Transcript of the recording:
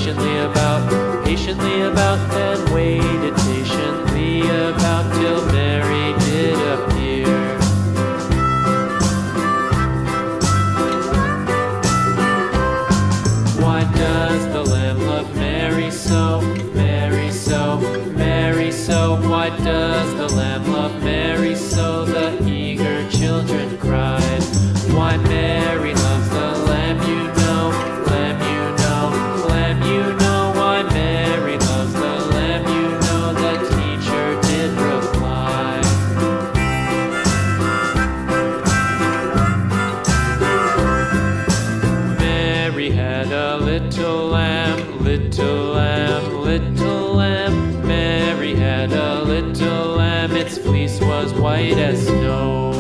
patiently about, then waited patiently about till Mary did appear. Why does the lamb love Mary so, Mary so, Mary so? Why does the lamb love Mary so? The eager children cried. Why Mary loves the lamb, you know, lamb, you know, lamb, you know. Why Mary loves the lamb, you know, the teacher did reply. Mary had a little lamb, little lamb, little lamb. Mary had a little lamb, its fleece was white as snow.